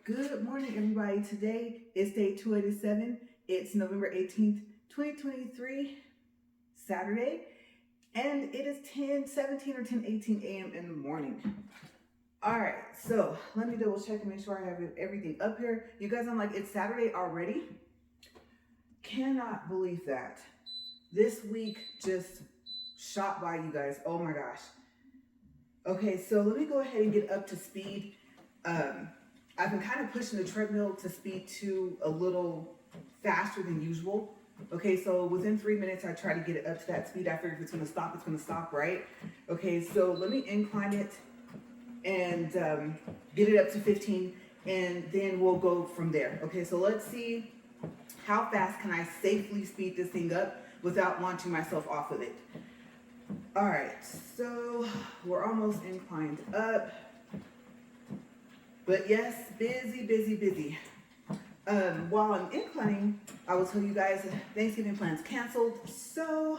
Good morning, everybody. Today is day 287. It's November 18th, 2023, Saturday, and it is 10:17 or 10:18 a.m. in the morning. All right, so let me double check and make sure I have everything up here. You guys, I'm like, it's Saturday already. Cannot believe that. This week just shot by, you guys. Oh my gosh. Okay, so let me go ahead and get up to speed. I've been kind of pushing the treadmill to speed to a little faster than usual. Okay, so within 3 minutes, I try to get it up to that speed. I figure if it's gonna stop, it's gonna stop, right? Okay, so let me incline it and get it up to 15, and then we'll go from there. Okay, so let's see how fast can I safely speed this thing up without launching myself off of it. All right, so we're almost inclined up. But yes, busy. While I'm inclining, I will tell you guys Thanksgiving plans canceled. So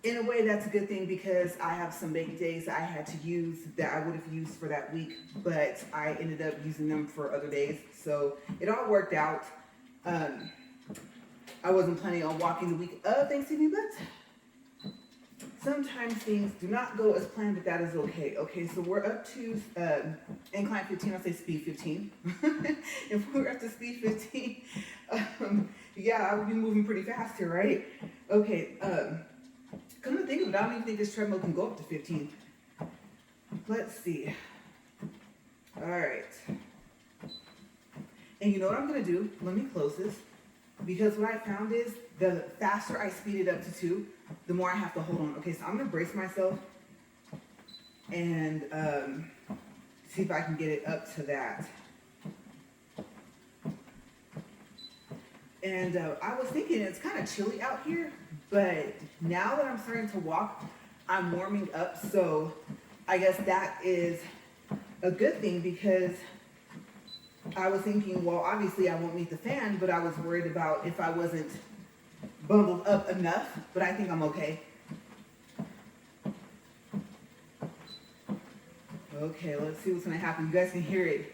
in a way, that's a good thing because I have some baked days I had to use that I would have used for that week, but I ended up using them for other days. So it all worked out. I wasn't planning on walking the week of Thanksgiving, but sometimes things do not go as planned, but that is okay. Okay, so we're up to incline 15. I'll say speed 15. If we're up to speed 15, yeah, I would be moving pretty fast here, right? Okay, come to think of it, I don't even think this treadmill can go up to 15. Let's see. All right. And you know what I'm gonna do? Let me close this. Because what I found is the faster I speed it up to 2, the more I have to hold on. Okay, so I'm gonna brace myself and see if I can get it up to that. And I was thinking it's kind of chilly out here, but now that I'm starting to walk, I'm warming up. So I guess that is a good thing because I was thinking, well, obviously I won't need the fan, but I was worried about if I wasn't bundled up enough, but I think I'm okay. Okay, let's see what's gonna happen. You guys can hear it.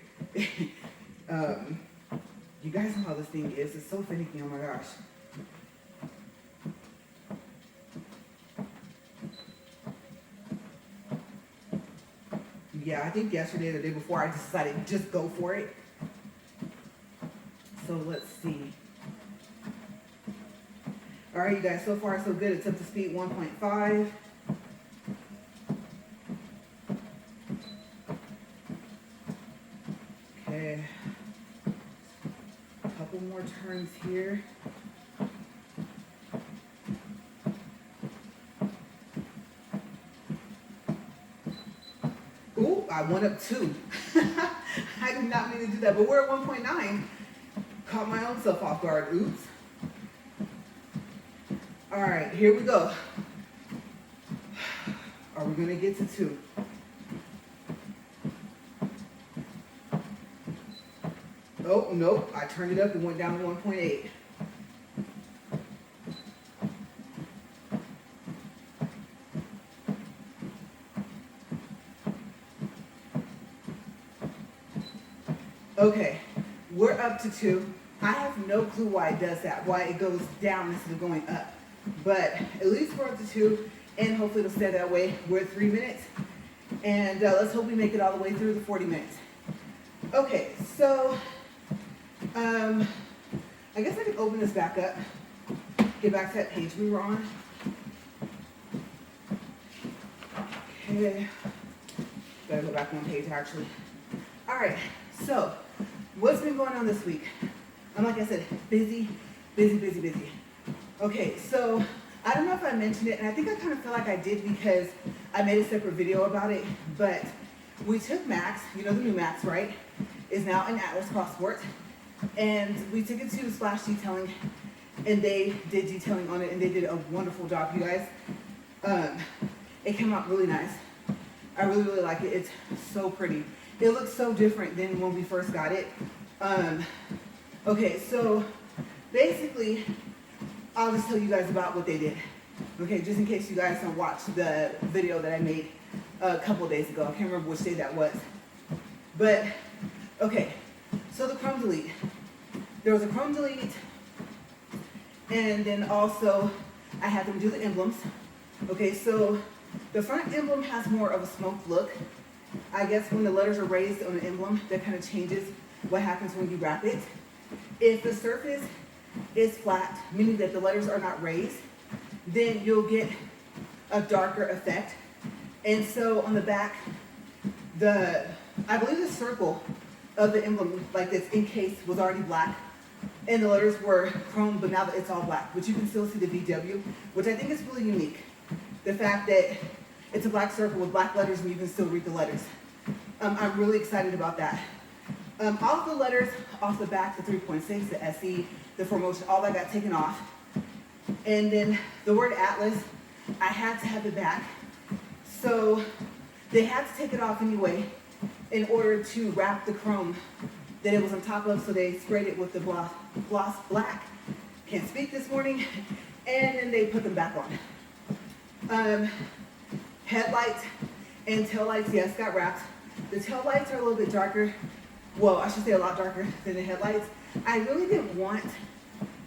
You guys know how this thing is. It's so finicky, oh my gosh. Yeah, I think yesterday or the day before I decided to just go for it. So let's see. All right, you guys, so far so good. It's up to speed 1.5. Okay. A couple more turns here. Ooh, I went up 2. I did not mean to do that, but we're at 1.9. Caught my own self off guard. Oops. All right, here we go. Are we gonna get to 2? Oh, nope, I turned it up and went down to 1.8. Okay, we're up to 2. I have no clue why it does that, why it goes down instead of going up. But at least we're up to 2, and hopefully it'll stay that way. We're at 3 minutes, and let's hope we make it all the way through the 40 minutes. Okay, so I guess I can open this back up, get back to that page we were on. Okay, gotta go back one page actually. All right, so what's been going on this week? Like I said, busy. Okay, so I don't know if I mentioned it, and I think I kind of feel like I did because I made a separate video about it, but we took Max, you know the new Max, right? Is now in Atlas Cross Sport, and we took it to Splash Detailing, and they did detailing on it, and they did a wonderful job, you guys. It came out really nice. I really like it. It's so pretty. It looks so different than when we first got it. Okay, so basically, I'll just tell you guys about what they did. Okay, just in case you guys don't watch the video that I made a couple days ago. I can't remember which day that was. But Okay, so the chrome delete. There was a chrome delete, and then also I had them do the emblems. Okay, so the front emblem has more of a smoked look. I guess when the letters are raised on the emblem, that kind of changes what happens when you wrap it. If the surface is flat, meaning that the letters are not raised, then you'll get a darker effect. And so on the back, I believe the circle of the emblem, like this encase, was already black, and the letters were chrome, but now that it's all black. But you can still see the VW, which I think is really unique. The fact that it's a black circle with black letters and you can still read the letters. I'm really excited about that. All of the letters off the back, the 3.6, the SE, the 4Motion, all that got taken off. And then the word Atlas, I had to have it back. So they had to take it off anyway in order to wrap the chrome that it was on top of, so they sprayed it with the gloss black. Can't speak this morning. And then they put them back on. Headlights and taillights, yes, got wrapped. The taillights are a little bit darker. Well, I should say a lot darker than the headlights. I really didn't want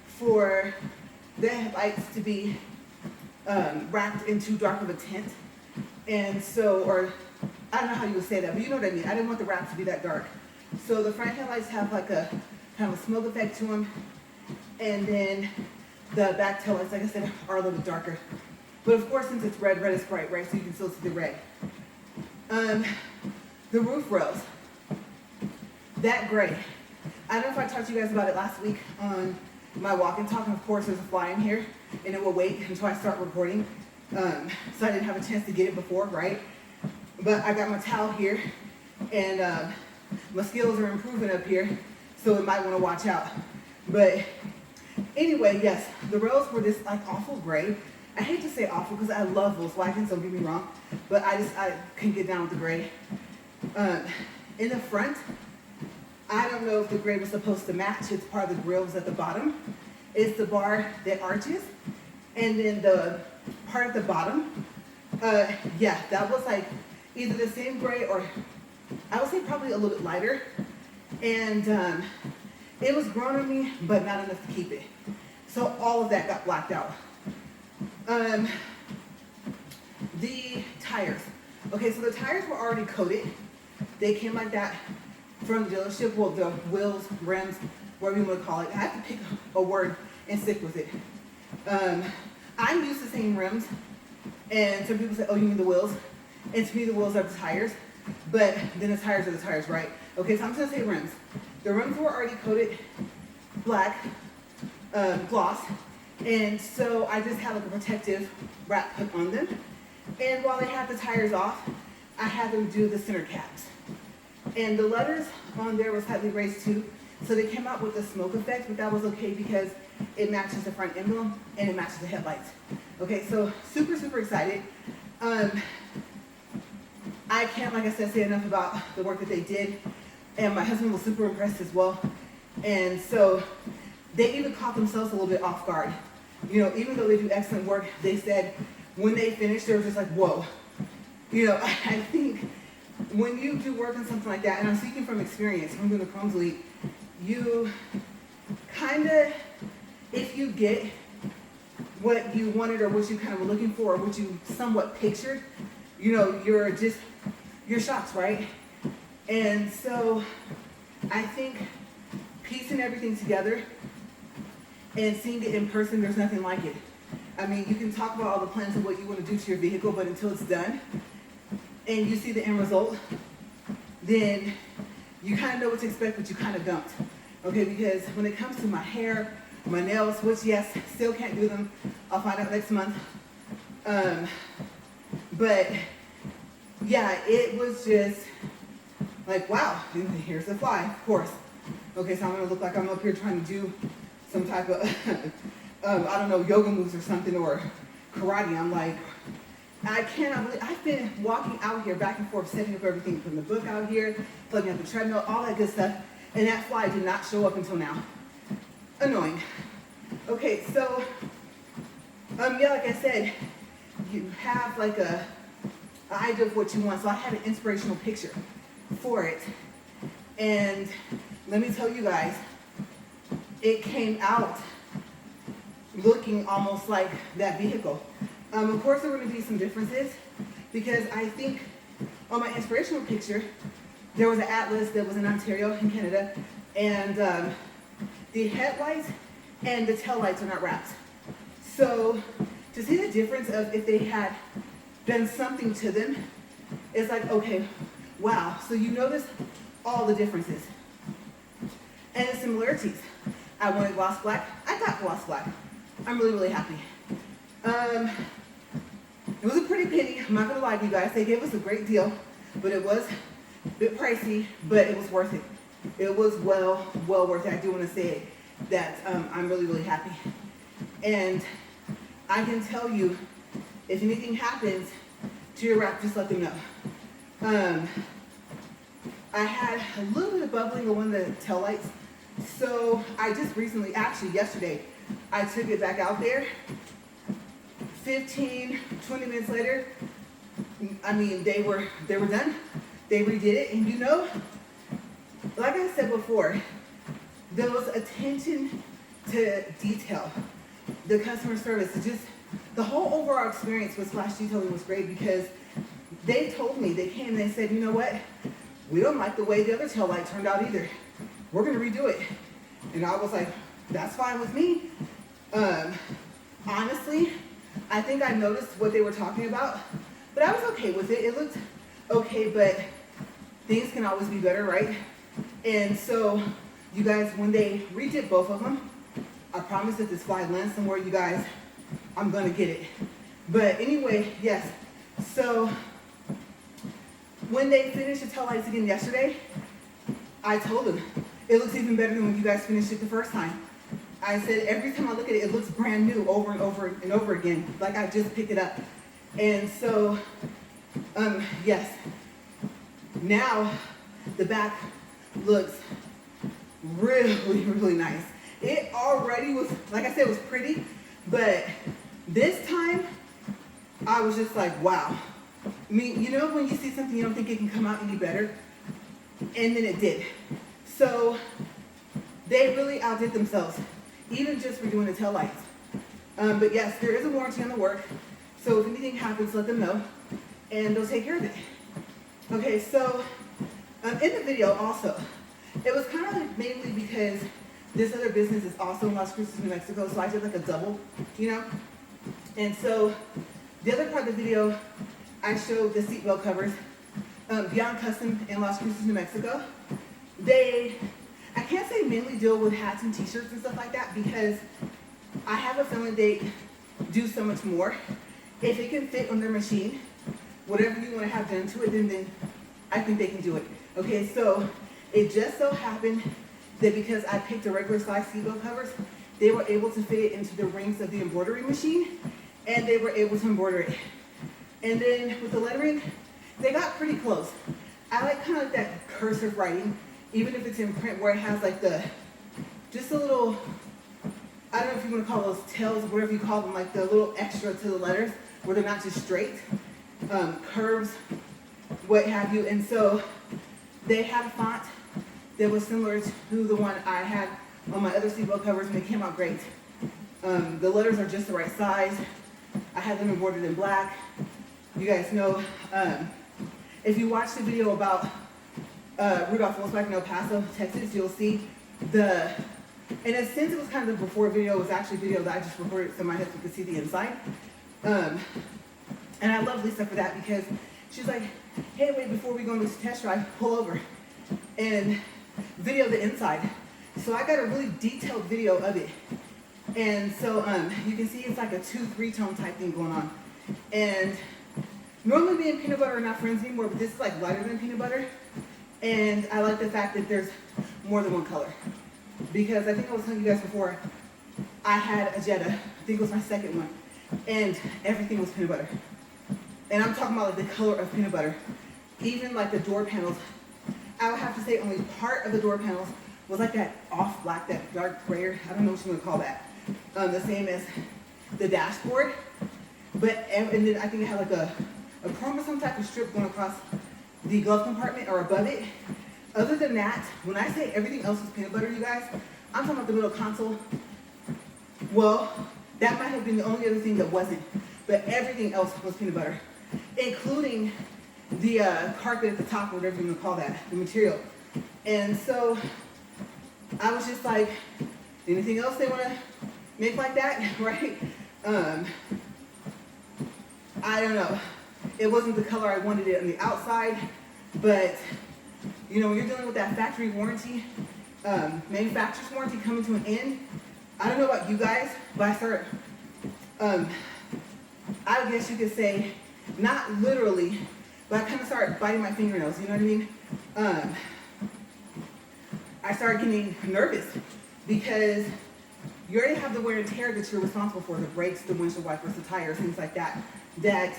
for the headlights to be wrapped in too dark of a tint. And so, or I don't know how you would say that, but you know what I mean. I didn't want the wrap to be that dark. So the front headlights have like a kind of a smoke effect to them. And then the back taillights, like I said, are a little bit darker. But of course, since it's red, red is bright, right? So you can still see the red. The roof rails, that gray. I don't know if I talked to you guys about it last week on my walk and talk. And of course, there's a fly in here, and it will wait until I start recording. So I didn't have a chance to get it before, right? But I got my towel here, and my skills are improving up here, so it might want to watch out. But anyway, yes, the rails were this like awful gray. I hate to say awful because I love Volkswagens, don't get me wrong, but I couldn't get down with the gray. In the front, I don't know if the gray was supposed to match. It's part of the grills at the bottom. It's the bar that arches, and then the part at the bottom, yeah, that was like either the same gray or I would say probably a little bit lighter. And it was growing on me, but not enough to keep it. So all of that got blacked out. The tires. Okay, so the tires were already coated. They came like that from the dealership. Well, the wheels, rims, whatever you want to call it. I have to pick a word and stick with it. I'm used to saying rims, and some people say, oh, you mean the wheels? And to me, the wheels are the tires, but then the tires are the tires, right? Okay, so I'm just gonna say rims. The rims were already coated black gloss, and so I just had like a protective wrap put on them. And while I had the tires off, I had them do the center caps. And the letters on there were slightly raised too, so they came out with a smoke effect, but that was okay because it matches the front emblem and it matches the headlights. Okay, so super, super excited. I can't, like I said, say enough about the work that they did. And my husband was super impressed as well. And so they even caught themselves a little bit off guard. You know, even though they do excellent work, they said when they finished, they were just like, whoa. You know, I think when you do work on something like that, and I'm speaking from experience, from doing the chrome delete, you kind of, if you get what you wanted or what you kind of were looking for or what you somewhat pictured, you know, you're shocked, right? And so I think piecing everything together and seeing it in person, there's nothing like it. I mean, you can talk about all the plans of what you want to do to your vehicle, but until it's done and you see the end result, then you kind of know what to expect, but you kind of don't. Okay, because when it comes to my hair, my nails, which yes, still can't do them. I'll find out next month. But yeah, it was just like, wow, here's the fly, of course. Okay, so I'm gonna look like I'm up here trying to do some type of, I don't know, yoga moves or something, or karate. I'm like, I cannot believe, I've been walking out here back and forth, setting up everything, putting the book out here, plugging up the treadmill, all that good stuff, and that fly did not show up until now. Annoying. Okay, so, yeah, like I said, you have like an idea of what you want. So I had an inspirational picture for it. And let me tell you guys, it came out looking almost like that vehicle. Of course, there were going to be some differences because I think on my inspirational picture, there was an Atlas that was in Ontario in Canada, and the headlights and the taillights are not wrapped. So to see the difference of if they had done something to them, it's like, okay, wow. So you notice all the differences and the similarities. I wanted gloss black. I got gloss black. I'm really, really happy. It was a pretty penny. I'm not gonna lie to you guys. They gave us a great deal, but it was a bit pricey, but it was worth it. It was well worth it. I do want to say that I'm really, really happy. And I can tell you, if anything happens to your wrap, just let them know. I had a little bit of bubbling on one of the taillights. So I just recently, actually yesterday, I took it back out there. 15, 20 minutes later, I mean, they were done. They redid it, and you know, like I said before, those attention to detail, the customer service, just the whole overall experience with Flash Detailing was great because they told me, they came and they said, you know what, we don't like the way the other tail light turned out either. We're gonna redo it. And I was like, that's fine with me. Honestly, I think I noticed what they were talking about, but I was okay with it. It looked okay, but things can always be better, right? And so, you guys, when they redid both of them, I promise that this slide lands somewhere, you guys, I'm gonna get it. But anyway, yes, so when they finished the tail lights again yesterday, I told them, it looks even better than when you guys finished it the first time. I said, every time I look at it, it looks brand new over and over and over again, like I just picked it up. And so, yes, now the back looks really, really nice. It already was, like I said, it was pretty, but this time, I was just like, wow. I mean, you know when you see something you don't think it can come out any better? And then it did. So, they really outdid themselves, even just for doing the tail lights. But yes, there is a warranty on the work, so if anything happens, let them know, and they'll take care of it. Okay, so in the video also, it was kind of like mainly because this other business is also in Las Cruces, New Mexico, so I did like a double, you know? And so the other part of the video, I showed the seatbelt covers, Beyond Custom in Las Cruces, New Mexico. I can't say mainly deal with hats and t-shirts and stuff like that because I have a feeling they do so much more. If it can fit on their machine, whatever you want to have done to it, then I think they can do it. Okay, so it just so happened that because I picked a regular size seatbelt covers, they were able to fit it into the rings of the embroidery machine, and they were able to embroider it. And then with the lettering, they got pretty close. I like kind of like that cursive writing, even if it's in print where it has like just a little, I don't know if you want to call those tails, whatever you call them, like the little extra to the letters, where they're not just straight, curves, what have you. And so they had a font that was similar to the one I had on my other seatbelt covers, and it came out great. The letters are just the right size. I had them embroidered in black. You guys know, if you watch the video about Rudolph Volkswagen in El Paso, Texas, you'll see and since it was kind of the before video, it was actually video that I just recorded so my husband could see the inside. And I love Lisa for that because she's like, hey, wait, before we go on this test drive, pull over and video the inside. So I got a really detailed video of it. And so you can see it's like a 2-3 tone type thing going on. And normally me and peanut butter are not friends anymore, but this is like lighter than peanut butter. And I like the fact that there's more than one color. Because I think I was telling you guys before, I had a Jetta, I think it was my second one, and everything was peanut butter. And I'm talking about like the color of peanut butter. Even like the door panels, I would have to say only part of the door panels was like that off black, that dark gray, I don't know what you want to call that. The same as the dashboard. But, and then I think it had like a chrome or some type of strip going across the glove compartment or above it. Other than that, when I say everything else was peanut butter, you guys, I'm talking about the middle console. Well, that might have been the only other thing that wasn't, but everything else was peanut butter, including the carpet at the top, whatever you want to call that, the material. And so I was just like, anything else they want to make like that, right? I don't know. It wasn't the color I wanted it on the outside, but you know, when you're dealing with that factory warranty, manufacturer's warranty coming to an end, I don't know about you guys, but I guess you could say, not literally, but I kind of started biting my fingernails, you know what I mean? I started getting nervous because you already have the wear and tear that you're responsible for, the brakes, the windshield wipers, the tires, things like that, that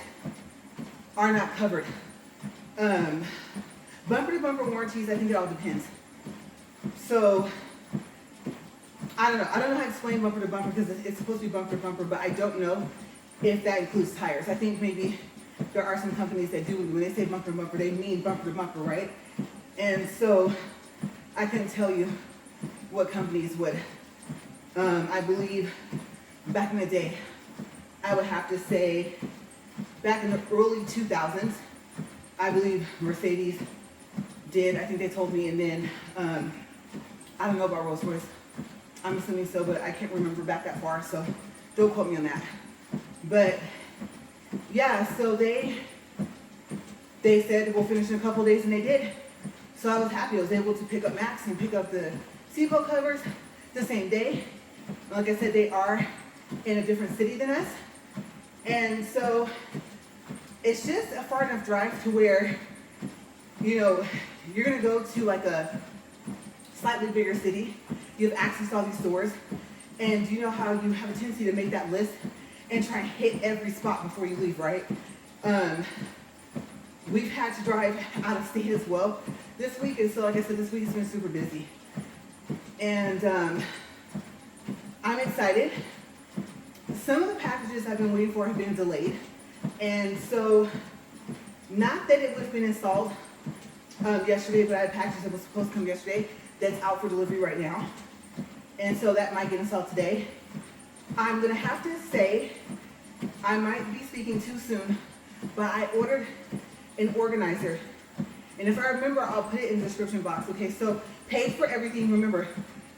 are not covered. Bumper to bumper warranties, I think it all depends. So, I don't know how to explain bumper to bumper because it's supposed to be bumper to bumper, but I don't know if that includes tires. I think maybe there are some companies that do, when they say bumper to bumper, they mean bumper to bumper, right? And so, I couldn't tell you what companies would. I believe back in the day, I would have to say, back in the early 2000s, I believe Mercedes did, I think they told me, and then, I don't know about Rolls Royce. I'm assuming so, but I can't remember back that far, so don't quote me on that. But, yeah, so they said we'll finish in a couple days, and they did. So I was happy. I was able to pick up Max and pick up the seatbelt covers the same day. Like I said, they are in a different city than us. And so it's just a far enough drive to where, you know, you're going to go to like a slightly bigger city. You have access to all these stores. And you know how you have a tendency to make that list and try and hit every spot before you leave, right? We've had to drive out of state as well this week. And so, like I said, this week has been super busy. And I'm excited. Some of the packages I've been waiting for have been delayed. And so, not that it would have been installed yesterday, but I had packages that was supposed to come yesterday that's out for delivery right now. And so that might get installed today. I'm going to have to say, I might be speaking too soon, but I ordered an organizer. And if I remember, I'll put it in the description box. Okay, so paid for everything. Remember,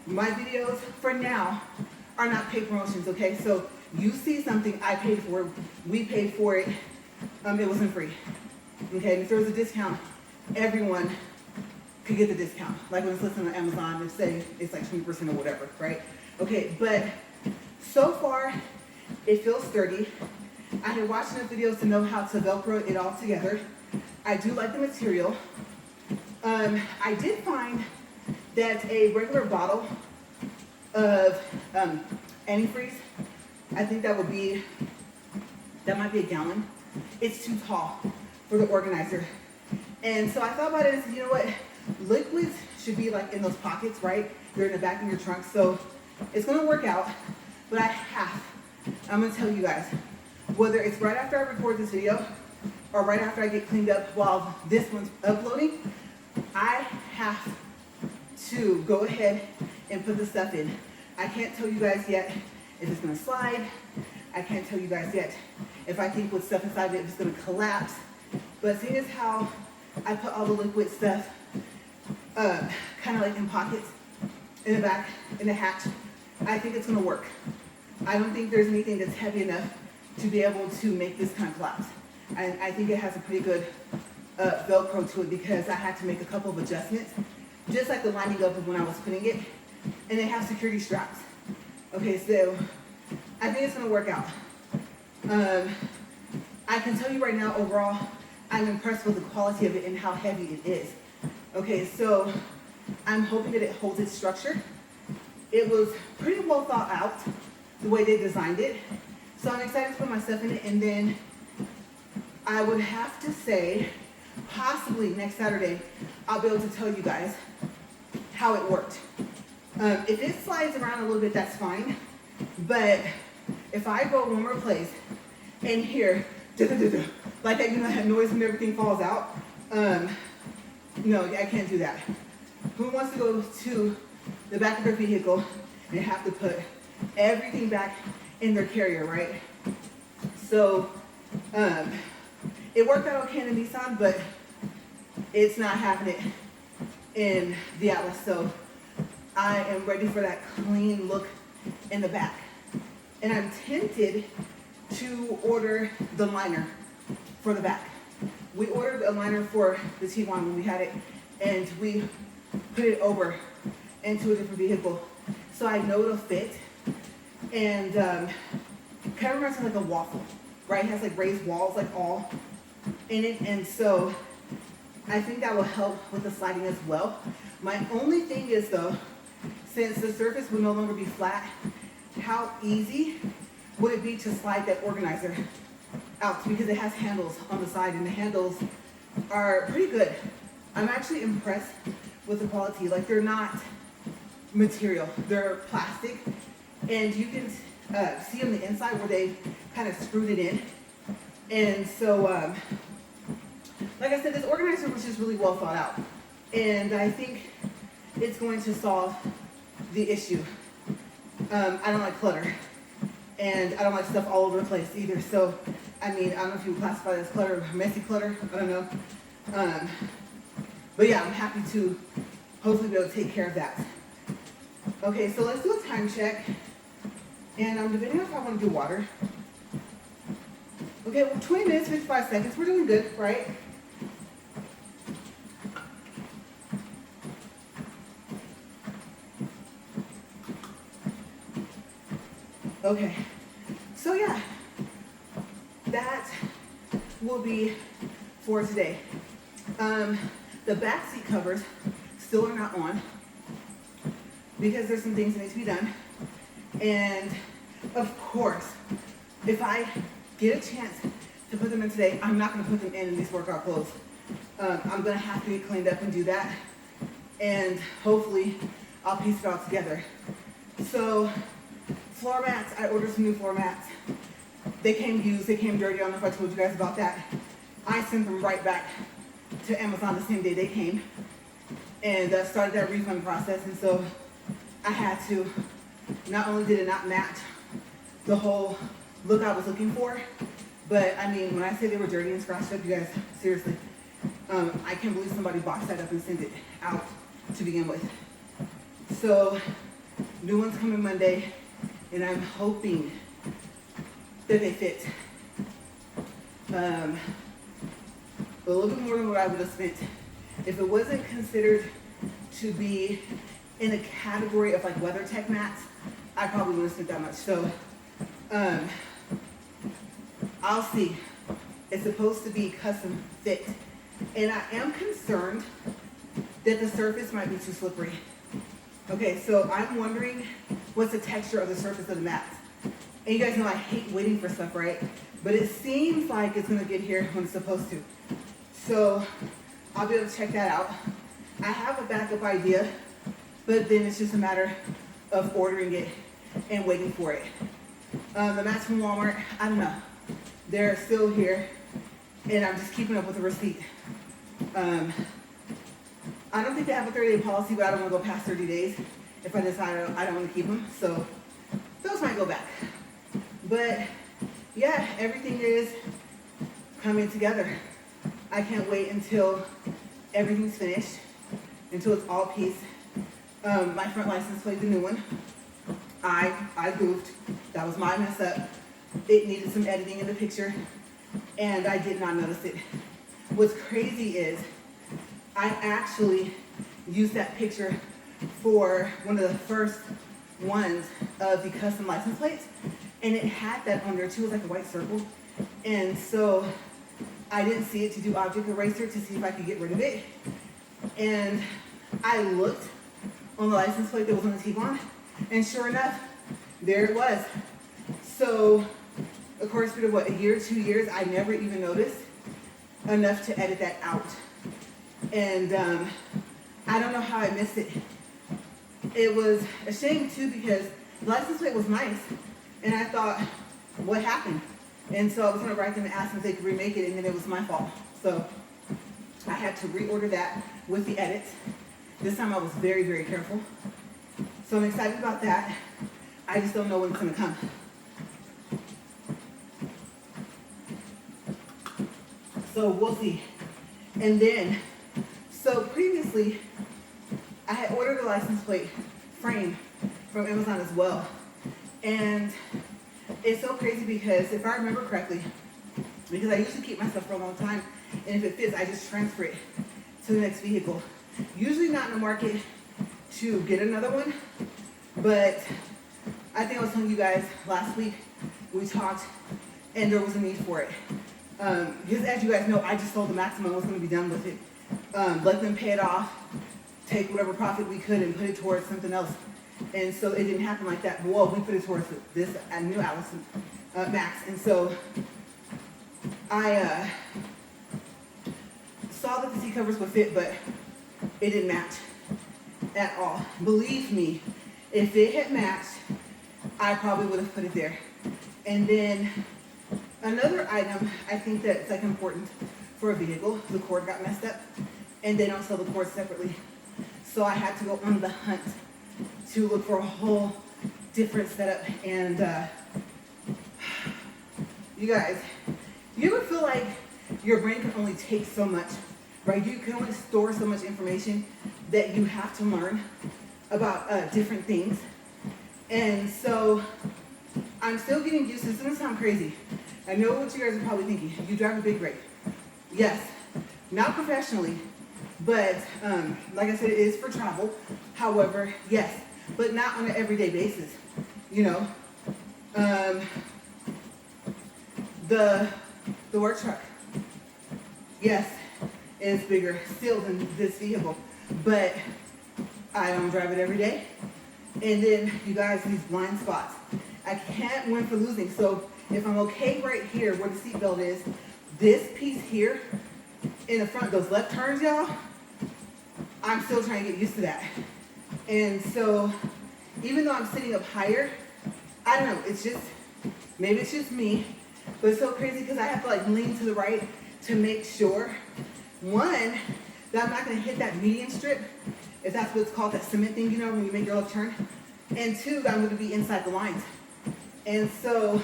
my videos for now are not paid promotions, okay? So you see something, I paid for it, we paid for it, it wasn't free. Okay, and if there was a discount, everyone could get the discount. Like when it's listed on Amazon, it's saying it's like 20% or whatever, right? Okay, but so far, it feels sturdy. I had watched enough videos to know how to Velcro it all together. I do like the material. I did find that a regular bottle of antifreeze, I think that might be a gallon. It's too tall for the organizer. And so I thought about it and said, you know what? Liquids should be like in those pockets, right? They're in the back of your trunk. So it's gonna work out, but I'm gonna tell you guys, whether it's right after I record this video or right after I get cleaned up while this one's uploading, I have to go ahead and put the stuff in. I can't tell you guys yet if it's gonna slide. I can't tell you guys yet if I think with stuff inside of it, if it's gonna collapse. But seeing as how I put all the liquid stuff kind of like in pockets in the back, in the hatch, I think it's gonna work. I don't think there's anything that's heavy enough to be able to make this kind of collapse. I think it has a pretty good Velcro to it because I had to make a couple of adjustments, just like the lining up of when I was putting it, and they have security straps. Okay, so I think it's gonna work out. I can tell you right now, overall, I'm impressed with the quality of it and how heavy it is. Okay, so I'm hoping that it holds its structure. It was pretty well thought out, the way they designed it. So I'm excited to put my stuff in it, and then I would have to say, possibly next Saturday, I'll be able to tell you guys how it worked. If it slides around a little bit, that's fine. But if I go one more place and hear, like that, you know, that noise when everything falls out, no, I can't do that. who wants to go to the back of their vehicle and have to put everything back in their carrier, right? So it worked out okay in the Nissan, but it's not happening in the Atlas. So I am ready for that clean look in the back. And I'm tempted to order the liner for the back. We ordered a liner for the T1 when we had it, and we put it over into a different vehicle. So I know it'll fit. And kind of reminds me like a waffle, right? It has like raised walls, like all in it. And so I think that will help with the sliding as well. My only thing is though, since the surface will no longer be flat, how easy would it be to slide that organizer out? Because it has handles on the side, and the handles are pretty good. I'm actually impressed with the quality. Like, they're not material, they're plastic, and you can see on the inside where they kind of screwed it in. And so like I said, this organizer was just really well thought out, and I think it's going to solve the issue. I don't like clutter, and I don't like stuff all over the place either. So, I mean, I don't know if you would classify this clutter, messy clutter, I don't know. But yeah, I'm happy to hopefully be able to take care of that. Okay, so let's do a time check, and I'm debating if I want to do water. Okay, well, 20 minutes, 55 seconds, we're doing good, right? Okay, so yeah, that will be for today. The back seat covers still are not on because there's some things that need to be done. And of course, if I get a chance to put them in today, I'm not gonna put them in these workout clothes. I'm gonna have to get cleaned up and do that. And hopefully I'll piece it all together. So floor mats, I ordered some new floor mats. They came used, they came dirty. I don't know if I told you guys about that. I sent them right back to Amazon the same day they came, and started that refund process. And so I had to, not only did it not match the whole look I was looking for, but I mean, when I say they were dirty and scratched up, you guys, seriously, I can't believe somebody boxed that up and sent it out to begin with. So new ones coming Monday, and I'm hoping that they fit. A little bit more than what I would have spent if it wasn't considered to be in a category of like WeatherTech mats. I probably wouldn't have spent that much. So I'll see. It's supposed to be custom fit, and I am concerned that the surface might be too slippery. Okay, so I'm wondering what's the texture of the surface of the mats. And you guys know I hate waiting for stuff, right? But it seems like it's gonna get here when it's supposed to. So I'll be able to check that out. I have a backup idea, but then it's just a matter of ordering it and waiting for it. The mats from Walmart, I don't know. They're still here, and I'm just keeping up with the receipt. I don't think they have a 30-day policy, but I don't want to go past 30 days if I decide I don't want to keep them. So those might go back. But yeah, everything is coming together. I can't wait until everything's finished, until it's all pieced. My front license plate, the new one, I goofed. That was my mess up. It needed some editing in the picture, and I did not notice it. What's crazy is I actually used that picture for one of the first ones of the custom license plates, and it had that on there too. It was like a white circle, and so I didn't see it to do object eraser to see if I could get rid of it. And I looked on the license plate that was on the T1, and sure enough, there it was. So, of course, for what, a year, 2 years, I never even noticed enough to edit that out. And I don't know how I missed it. It was a shame too, because the license plate was nice, and I thought, what happened? And so I was gonna write them and ask them if they could remake it, and then it was my fault. So I had to reorder that with the edits. This time I was very, very careful. So I'm excited about that. I just don't know when it's gonna come. So we'll see. And then, so previously, I had ordered a license plate frame from Amazon as well. And it's so crazy because if I remember correctly, because I usually keep my stuff for a long time, and if it fits, I just transfer it to the next vehicle. Usually not in the market to get another one, but I think I was telling you guys last week, we talked, and there was a need for it. Because as you guys know, I just sold the maximum, I was going to be done with it. Let them pay it off, take whatever profit we could and put it towards something else. And so it didn't happen like that. Well, we put it towards this new Allison Max. And so I saw that the seat covers would fit, but it didn't match at all. Believe me, if it had matched, I probably would have put it there. And then another item I think that's like important for a vehicle, the cord got messed up, and they don't sell the cord separately. So I had to go on the hunt to look for a whole different setup. And you guys, you ever feel like your brain can only take so much, right? You can only store so much information that you have to learn about different things. And so I'm still getting used to this. It's gonna sound crazy. I know what you guys are probably thinking. You drive a big rig. Yes, not professionally, but like I said, it is for travel. However, yes, but not on an everyday basis. You know, the work truck, yes, is bigger still than this vehicle, but I don't drive it every day. And then you guys, these blind spots, I can't win for losing. So if I'm okay right here where the seatbelt is, this piece here in the front, those left turns, y'all, I'm still trying to get used to that. And so even though I'm sitting up higher, I don't know, it's just, maybe it's just me, but it's so crazy because I have to like lean to the right to make sure, one, that I'm not gonna hit that median strip, if that's what it's called, that cement thing, you know, when you make your left turn, and two, that I'm gonna be inside the lines. And so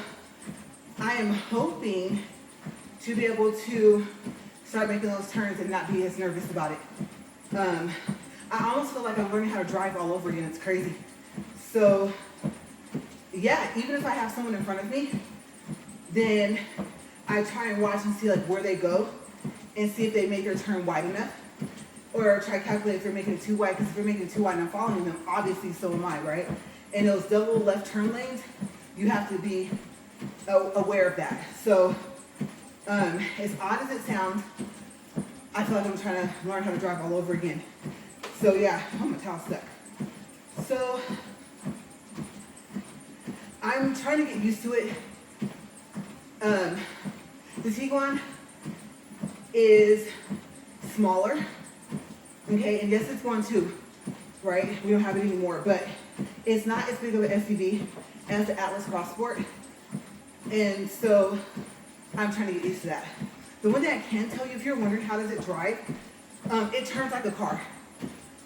I am hoping to be able to start making those turns and not be as nervous about it. I almost feel like I'm learning how to drive all over again. It's crazy. So yeah, even if I have someone in front of me, then I try and watch and see like where they go and see if they make their turn wide enough, or try to calculate if they're making it too wide, because if they're making it too wide and I'm following them, obviously so am I, right? And those double left turn lanes, you have to be aware of that. So as odd as it sounds, I feel like I'm trying to learn how to drive all over again. So yeah, oh, my towel's stuck. So I'm trying to get used to it. The Tiguan is smaller, okay, and yes, it's one too, right? We don't have it anymore, but it's not as big of an SUV as the Atlas Cross Sport, and so I'm trying to get used to that. The one thing I can tell you, if you're wondering how does it drive, it turns like a car.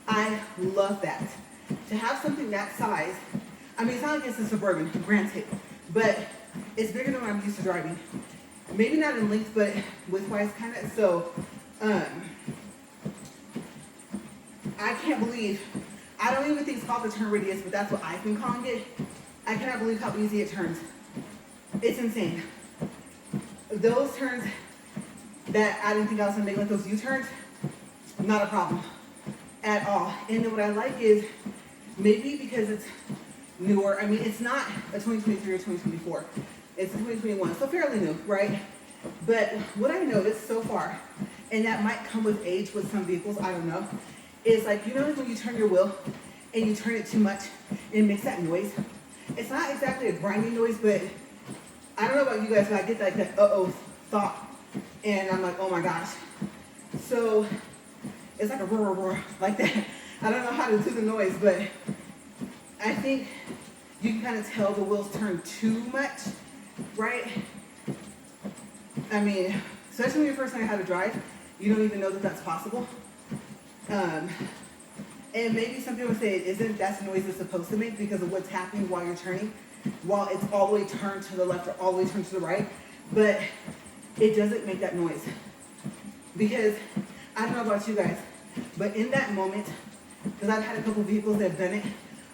I love that. To have something that size, I mean, it's not like it's a Suburban, granted, but it's bigger than what I'm used to driving. Maybe not in length, but width-wise kind of. So I can't believe, I don't even think it's called the turn radius, but that's what I've been calling it. I cannot believe how easy it turns. It's insane. Those turns that I didn't think I was gonna make, like those U-turns, not a problem at all. And then what I like is, maybe because it's newer, I mean, it's not a 2023 or 2024, it's a 2021, so fairly new, right? But what I noticed so far, and that might come with age with some vehicles, I don't know, is like, you know when you turn your wheel and you turn it too much and it makes that noise? It's not exactly a grinding noise, but I don't know about you guys, but I get like that uh-oh thought, and I'm like, oh my gosh. So it's like a roar, roar, like that. I don't know how to do the noise, but I think you can kind of tell the wheels turn too much, right? I mean, especially when you're first learning how to drive, you don't even know that that's possible. And maybe some people say it isn't. That's the noise it's supposed to make because of what's happening while you're turning, while it's all the way turned to the left or all the way turned to the right. But it doesn't make that noise. Because I don't know about you guys, but in that moment, because I've had a couple of vehicles that have done it,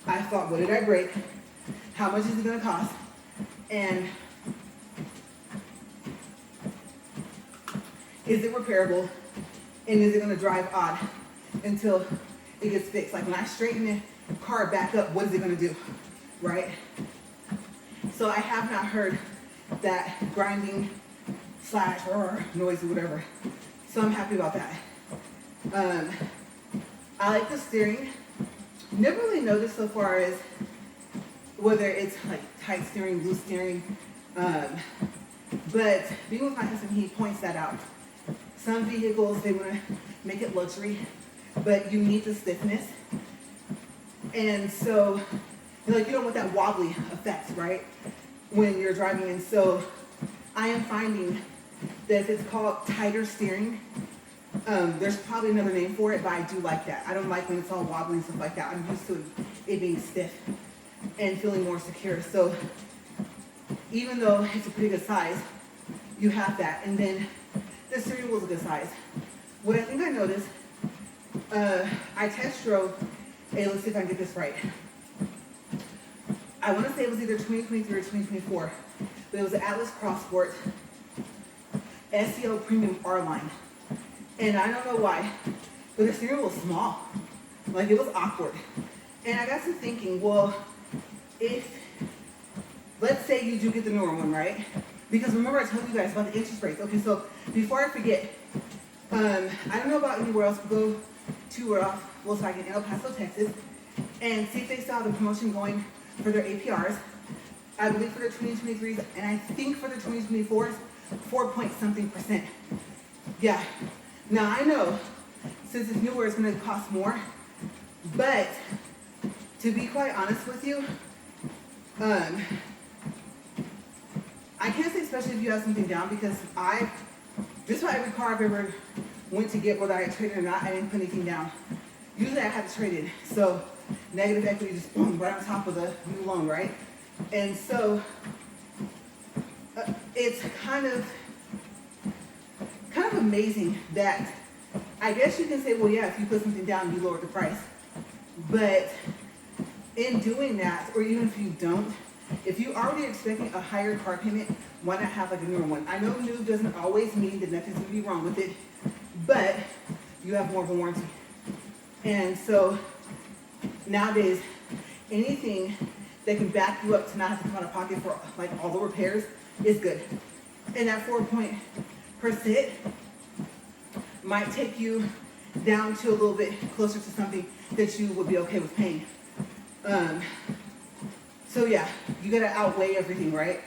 I thought, what did I break? How much is it going to cost? And is it repairable? And is it going to drive odd until it gets fixed? Like when I straighten the car back up, what is it going to do? Right? So I have not heard that grinding slash or noise or whatever. So I'm happy about that. I like the steering. Never really noticed so far as whether it's like tight steering, loose steering. But being with my husband, he points that out. Some vehicles, they want to make it luxury, but you need the stiffness. And so, like, you don't want that wobbly effect, right? When you're driving. And so I am finding that if it's called tighter steering, there's probably another name for it, but I do like that. I don't like when it's all wobbly and stuff like that. I'm used to it being stiff and feeling more secure. So even though it's a pretty good size, you have that. And then the steering wheel is a good size. What I think I noticed, I test drove, let's see if I can get this right. I want to say it was either 2023 or 2024, but it was an Atlas Cross Sport SEO Premium R line. And I don't know why, but the steering wheel was small. Like, it was awkward. And I got to thinking, well, if, let's say you do get the newer one, right? Because remember I told you guys about the interest rates. Okay, so before I forget, I don't know about anywhere else, but go to Volkswagen in El Paso, Texas, and see if they still have the promotion going for their APRs. I believe for the 2023s, and I think for the 2024s, 4-point-something%. Yeah. Now I know, since it's newer, it's going to cost more, but to be quite honest with you, I can't say especially if you have something down, because just about every car I've ever went to get, whether I traded or not, I didn't put anything down. Usually I had to trade it, so negative equity just boom, right on top of the new loan, right? And so it's kind of amazing that, I guess you can say, well, yeah, if you put something down, you lower the price. But in doing that, or even if you don't, if you're already expecting a higher car payment, why not have like a newer one? I know new doesn't always mean that nothing's going to be wrong with it, but you have more of a warranty. And so nowadays, anything that can back you up to not have to come out of pocket for like all the repairs is good. And that 4-point% might take you down to a little bit closer to something that you would be okay with paying. So yeah, you gotta outweigh everything, right?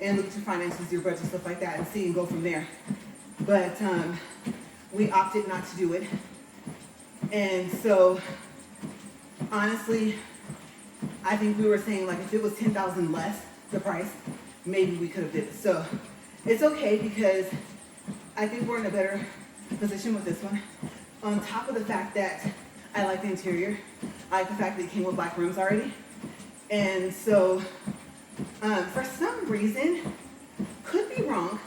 And look at your finances, your budget, stuff like that, and see and go from there. But we opted not to do it. And so honestly, I think we were saying, like, if it was $10,000 less the price, maybe we could have did it. So it's okay, because I think we're in a better position with this one. On top of the fact that I like the interior, I like the fact that it came with black rims already. And so for some reason, could be wrong,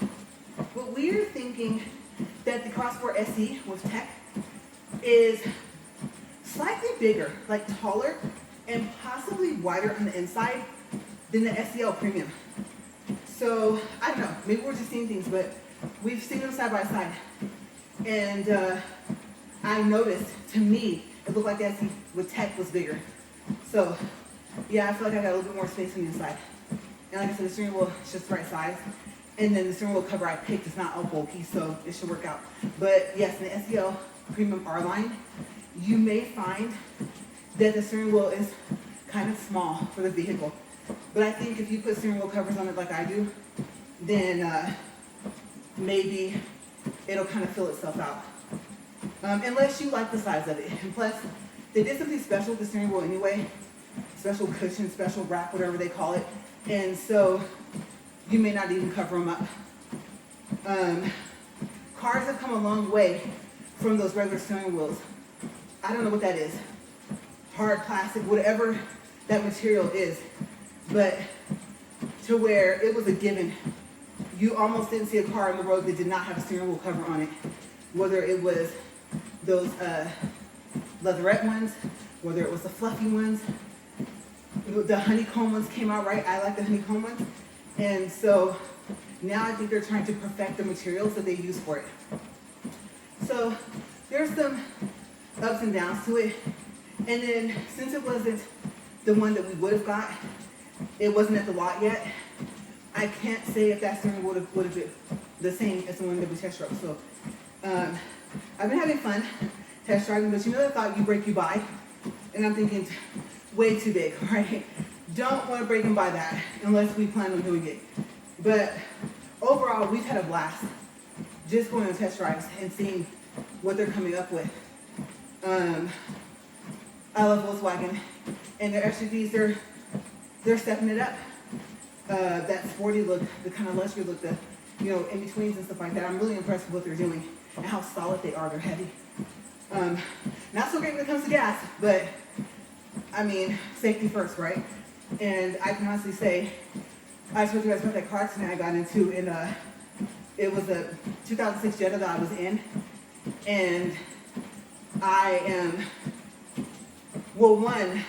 but we are thinking that the Crossport SE with tech is slightly bigger, like taller, and possibly wider on the inside than the SEL Premium. So I don't know, maybe we're just seeing things, but we've seen them side by side. And I noticed, to me, it looked like the SE with tech was bigger. So yeah, I feel like I got a little bit more space on the inside. And like I said, the steering wheel is just the right size. And then the steering wheel cover I picked is not all bulky, so it should work out. But yes, in the SEL Premium R line, you may find that the steering wheel is kind of small for the vehicle. But I think if you put steering wheel covers on it like I do, then maybe it'll kind of fill itself out. Unless you like the size of it. And plus, they did something special with the steering wheel anyway. Special cushion, special wrap, whatever they call it. And so you may not even cover them up. Cars have come a long way from those regular steering wheels. I don't know what that is. hard plastic, whatever that material is, but to where it was a given. You almost didn't see a car on the road that did not have a steering wheel cover on it, whether it was those leatherette ones, whether it was the fluffy ones. The honeycomb ones came out, right? I like the honeycomb ones. And so now I think they're trying to perfect the materials that they use for it. So there's some ups and downs to it. And then since it wasn't the one that we would have got, it wasn't at the lot yet, I can't say if that steering would have been the same as the one that we test drove. So I've been having fun test driving, but you know the thought you break, you buy? And I'm thinking, way too big, right? Don't want to break and buy that unless we plan on doing it. But overall, we've had a blast just going on test drives and seeing what they're coming up with. I love Volkswagen, and their SUVs, they're stepping it up. That sporty look, the kind of luxury look, the in-betweens and stuff like that. I'm really impressed with what they're doing and how solid they are. They're heavy. Not so great when it comes to gas, but I mean, safety first, right? And I can honestly say, I told you guys about that car accident I got into, and it was a 2006 Jetta that I was in, and I am, well, one,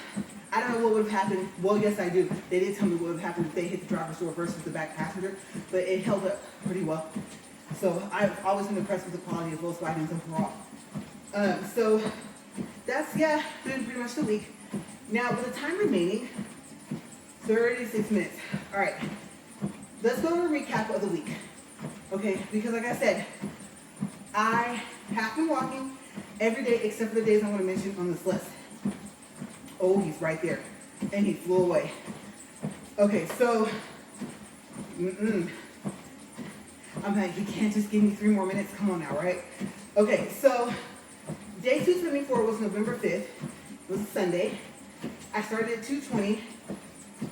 I don't know what would have happened. Well, yes, I do. They did tell me what would have happened if they hit the driver's door versus the back passenger, but it held up pretty well. So I've always been impressed with the quality of Volkswagens overall. So that's, been pretty much the week. Now, with the time remaining, 36 minutes. All right, let's go to a recap of the week. Okay, because like I said, I have been walking every day except for the days I want to mention on this list. Oh, he's right there, and he flew away. Okay, so, I'm like, you can't just give me 3 more minutes. Come on now, right? Okay, so day 274 was November 5th. It was a Sunday. I started at 2:20.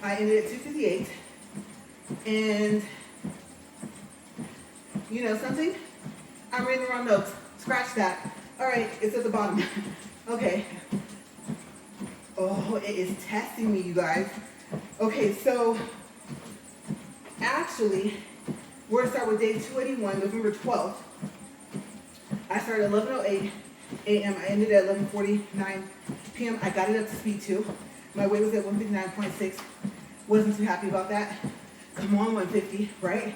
I ended at 2:58. And you know something? I'm reading the wrong notes. Scratch that. All right, it's at the bottom. Okay. Oh, it is testing me, you guys. Okay, so actually, we're going to start with day 281, November 12th. I started at 11:08 a.m. I ended at 11:49 p.m. I got it up to speed 2. My weight was at 159.6. Wasn't too happy about that. Come on, 150, right?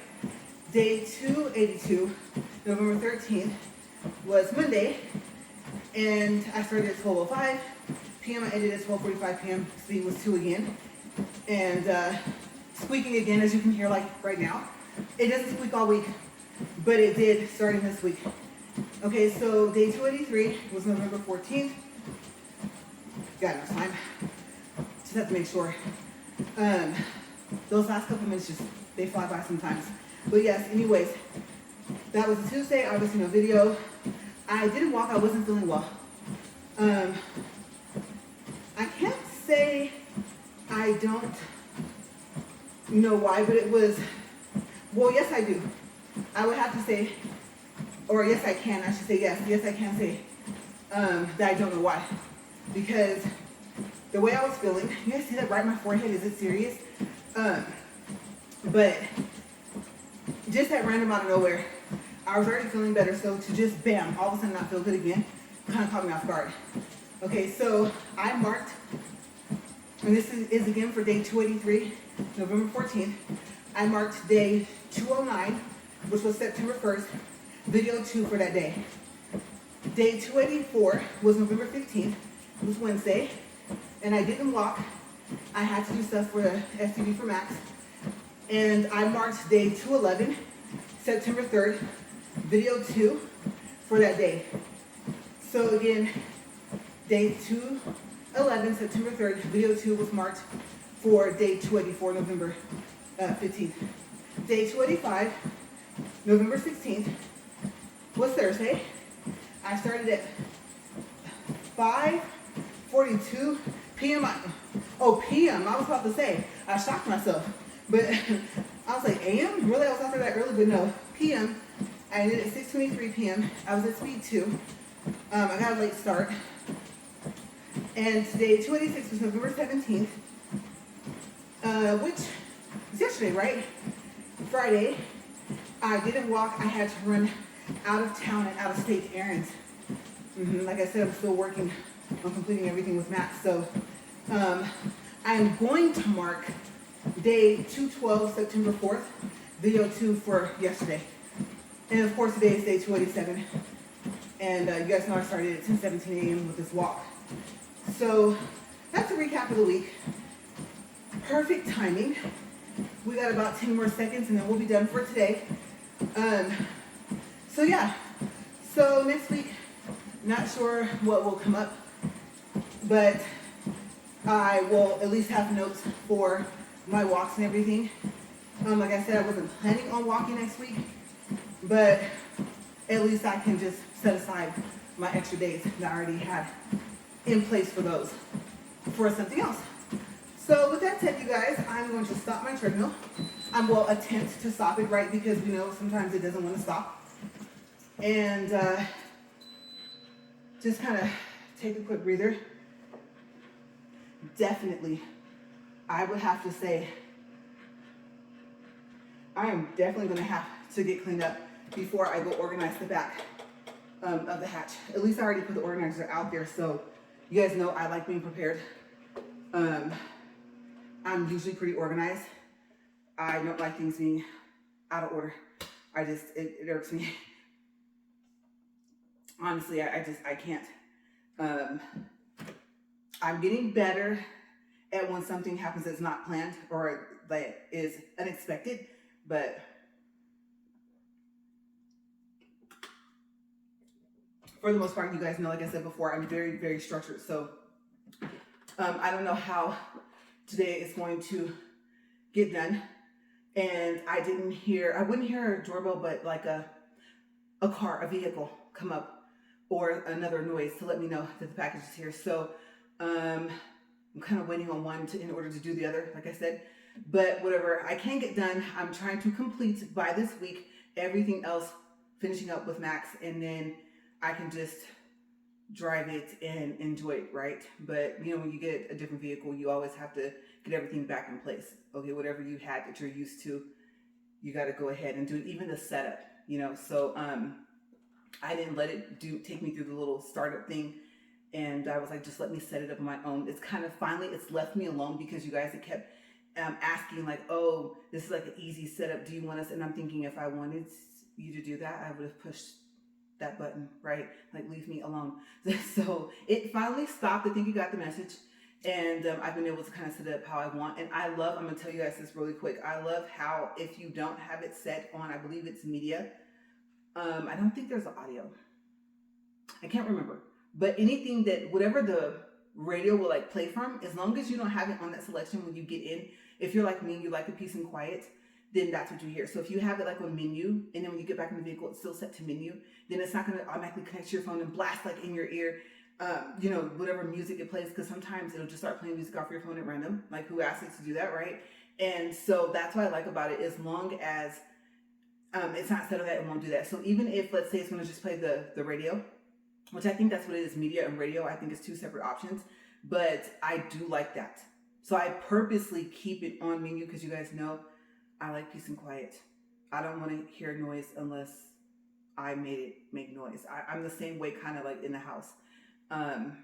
Day 282, November 13th, was Monday, and I started at 12:05 p.m. I ended at 12:45 p.m. Speed was 2 again, and squeaking again, as you can hear, like right now. It doesn't squeak all week, but it did starting this week. Okay, so day 283 was November 14th. Got enough time. Just have to make sure. Those last couple minutes they fly by sometimes. But yes, anyways, that was a Tuesday. Obviously no video. I didn't walk. I wasn't feeling well. I can't say I don't know why, but it was, well, yes, I do. I would have to say, or yes, I can. I should say yes. Yes, I can say that I don't know why. Because the way I was feeling, you guys see that right in my forehead? Is it serious? But just at random out of nowhere, I was already feeling better. So to just bam, all of a sudden not feel good again, kind of caught me off guard. Okay, so I marked, and this is again for day 283, November 14th. I marked day 209, which was September 1st, video 2 for that day. Day 284 was November 15th, it was Wednesday, and I didn't walk. I had to do stuff for the SUV for Max. And I marked day 211, September 3rd, video 2 for that day. So again, day 211, September 3rd, video 2 was marked for day 284, November 15th. Day 285, November 16th, was Thursday. I started at 5:42 p.m. PM. I was about to say, I shocked myself. But I was like, AM? Really? I was out there that early? But no, PM. I ended at 6:23 p.m. I was at speed 2. I got a late start. And today, 286 was November 17th, which is yesterday, right? Friday. I didn't walk. I had to run out of town and out of state errands. Like I said, I'm still working on completing everything with Matt. So I'm going to mark day 212, September 4th, video 2 for yesterday. And of course today is day 287. And you guys know I started at 10:17 a.m. with this walk. So that's a recap of the week. Perfect timing. We got about 10 more seconds and then we'll be done for today. So yeah, so next week, not sure what will come up, but I will at least have notes for my walks and everything. Like I said, I wasn't planning on walking next week, but at least I can just set aside my extra days that I already had in place for those, for something else. So with that said, you guys, I'm going to stop my treadmill. I will attempt to stop it, right, because we know sometimes it doesn't want to stop. And just kind of take a quick breather. Definitely, I would have to say, I am definitely going to have to get cleaned up before I go organize the back of the hatch. At least I already put the organizer out there, so you guys know I like being prepared. I'm usually pretty organized. I don't like things being out of order. It irks me. Honestly, I can't. I'm getting better at when something happens that's not planned or that is unexpected, but for the most part, you guys know, like I said before, I'm very, very structured. So I don't know how today is going to get done. And I wouldn't hear a doorbell, but like a car, a vehicle come up or another noise to let me know that the package is here. So I'm kind of waiting on one in order to do the other, like I said. But whatever I can get done, I'm trying to complete by this week everything else, finishing up with Max, and then I can just drive it and enjoy it, right? But you know, when you get a different vehicle, you always have to get everything back in place. Okay, whatever you had that you're used to, you got to go ahead and do it. Even the setup, you know. So I didn't let it take me through the little startup thing. And I was like, just let me set it up on my own. It's kind of finally, it's left me alone because you guys had kept asking like, oh, this is like an easy setup. Do you want us? And I'm thinking if I wanted you to do that, I would have pushed that button, right? Like, leave me alone. So it finally stopped. I think you got the message. And I've been able to kind of set it up how I want. And I'm going to tell you guys this really quick. I love how if you don't have it set on, I believe it's media. I don't think there's audio. I can't remember. But anything that, whatever the radio will like play from, as long as you don't have it on that selection when you get in, if you're like me, you like the peace and quiet, then that's what you hear. So if you have it like on menu, and then when you get back in the vehicle, it's still set to menu, then it's not going to automatically connect to your phone and blast like in your ear, you know, whatever music it plays, because sometimes it'll just start playing music off your phone at random, like who asked it to do that, right? And so that's what I like about it, as long as it's not set on that, it won't do that. So even if, let's say it's going to just play the radio, which I think that's what it is, media and radio, I think it's two separate options, but I do like that. So I purposely keep it on menu because you guys know I like peace and quiet. I don't want to hear noise unless I made it make noise. I'm the same way kind of like in the house. I'm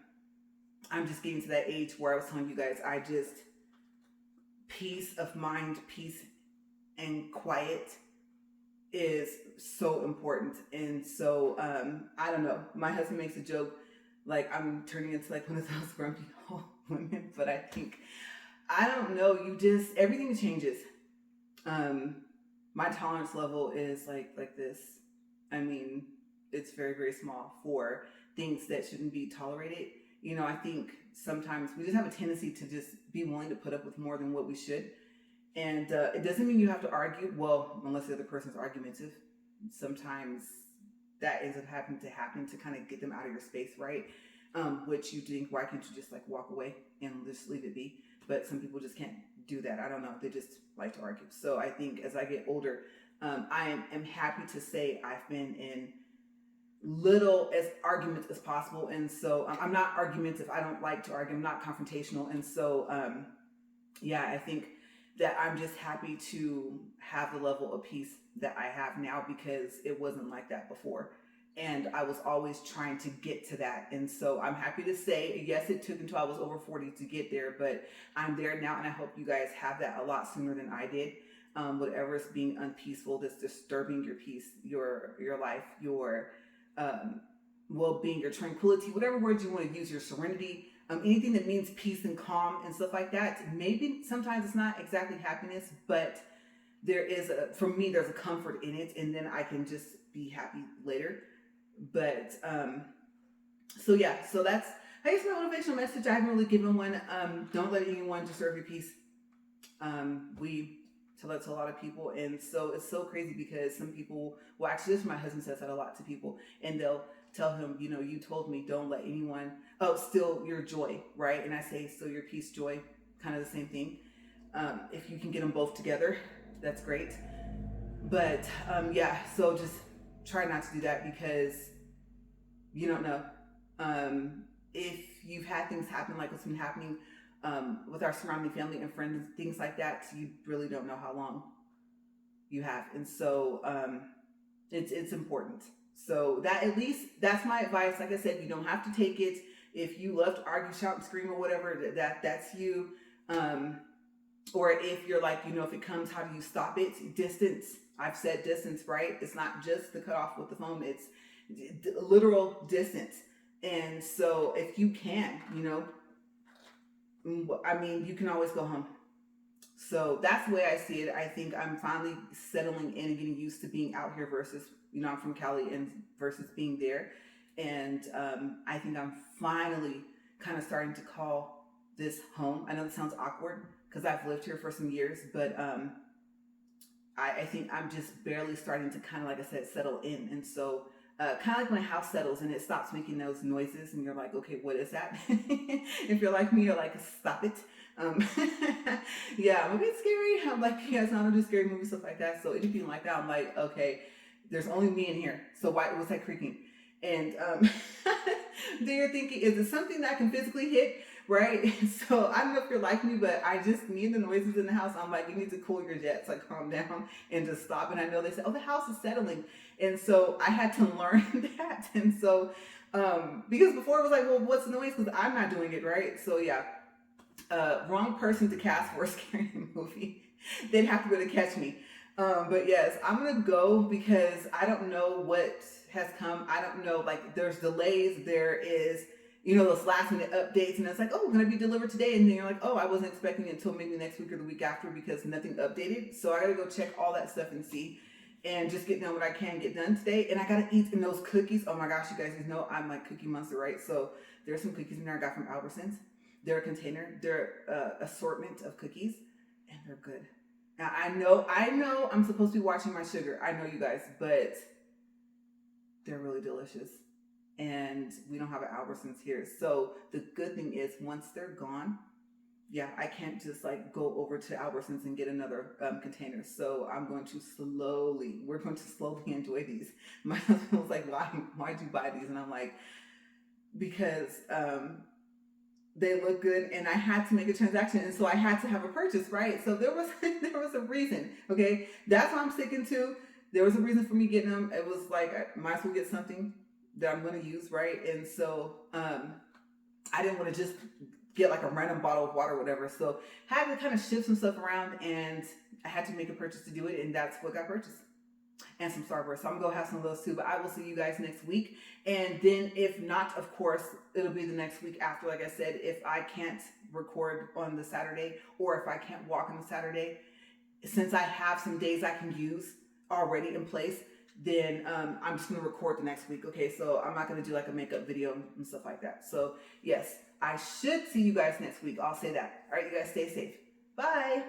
just getting to that age where I was telling you guys, peace of mind, peace and quiet is so important. And so I don't know, my husband makes a joke like I'm turning into like one of those grumpy old women, but I think, I don't know, everything changes. My tolerance level is like this. I mean, it's very, very small for things that shouldn't be tolerated. You know, I think sometimes we just have a tendency to just be willing to put up with more than what we should. And it doesn't mean you have to argue, well, unless the other person's argumentative. Sometimes that ends up having to happen to kind of get them out of your space, right? Which you think, why can't you just like walk away and just leave it be? But some people just can't do that. I don't know. They just like to argue. So I think as I get older, I am happy to say I've been in little as arguments as possible. And so I'm not argumentative. I don't like to argue. I'm not confrontational. And so, yeah, I think that I'm just happy to have the level of peace that I have now, because it wasn't like that before. And I was always trying to get to that. And so I'm happy to say, yes, it took until I was over 40 to get there, but I'm there now. And I hope you guys have that a lot sooner than I did. Whatever is being unpeaceful, that's disturbing your peace, your life, your well-being, your tranquility, whatever words you want to use, your serenity, anything that means peace and calm and stuff like that. Maybe sometimes it's not exactly happiness, but there is for me, there's a comfort in it, and then I can just be happy later. But so yeah, so that's, I guess, my motivational message. I haven't really given one. Don't let anyone disturb your peace. We tell that to a lot of people, and so it's so crazy because some people, well, actually, this, my husband says that a lot to people, and they'll tell him, you know, you told me don't let anyone steal your joy, right? And I say steal your peace, joy, kind of the same thing. If you can get them both together, that's great. But yeah, so just try not to do that, because you don't know. If you've had things happen like what's been happening with our surrounding family and friends, things like that, you really don't know how long you have. And so it's important. So that, at least that's my advice. Like I said, you don't have to take it. If you love to argue, shout, and scream, or whatever, that's you. Or if you're like, you know, if it comes, how do you stop it? Distance. I've said distance, right? It's not just the cutoff with the phone. It's literal distance. And so if you can, you know, I mean, you can always go home. So that's the way I see it. I think I'm finally settling in and getting used to being out here versus, you know, I'm from Cali, and versus being there. And I think I'm finally kind of starting to call this home. I know that sounds awkward because I've lived here for some years, but I think I'm just barely starting to kind of, like I said, settle in. And so kind of like when a house settles and it stops making those noises and you're like, okay, what is that? If you're like me, you're like, stop it. Yeah, I'm a bit scary. I'm like, yeah, it's not a scary movie, stuff like that. So anything like that, I'm like, okay, there's only me in here. So why was that creaking? And then you're thinking, is it something that I can physically hit? Right? So I don't know if you're like me, but I just need the noises in the house. I'm like, you need to cool your jets, like calm down and just stop. And I know they say, oh, the house is settling. And so I had to learn that. And so, because before it was like, well, what's the noise? Because I'm not doing it, right? So yeah, wrong person to cast for a scary movie. They'd have to go to catch me. But yes, I'm going to go because I don't know what has come. I don't know, like there's delays. There is, you know, those last minute updates, and it's like, oh, going to be delivered today. And then you're like, oh, I wasn't expecting it until maybe next week or the week after because nothing updated. So I got to go check all that stuff and see, and just get done what I can get done today. And I got to eat in those cookies. Oh my gosh, you guys know I'm like cookie monster, right? So there's some cookies in there I got from Albertsons. They're a container. They're assortment of cookies, and they're good. Now I know I'm supposed to be watching my sugar. I know, you guys, but they're really delicious. And we don't have an Albertsons here. So the good thing is once they're gone, yeah, I can't just like go over to Albertsons and get another container. So we're going to slowly enjoy these. My husband was like, why'd you buy these? And I'm like, because they look good and I had to make a transaction. And so I had to have a purchase, right? So there was a reason, okay? That's what I'm sticking to. There was a reason for me getting them. It was like, I might as well get something that I'm going to use, right? And so I didn't want to just get like a random bottle of water or whatever. So I had to kind of shift some stuff around, and I had to make a purchase to do it, and that's what got purchased. And some Starburst. So I'm going to go have some of those too, but I will see you guys next week. And then if not, of course, it'll be the next week after. Like I said, if I can't record on the Saturday, or if I can't walk on the Saturday, since I have some days I can use already in place, then I'm just going to record the next week. Okay, so I'm not going to do like a makeup video and stuff like that. So yes, I should see you guys next week. I'll say that. All right, you guys stay safe. Bye.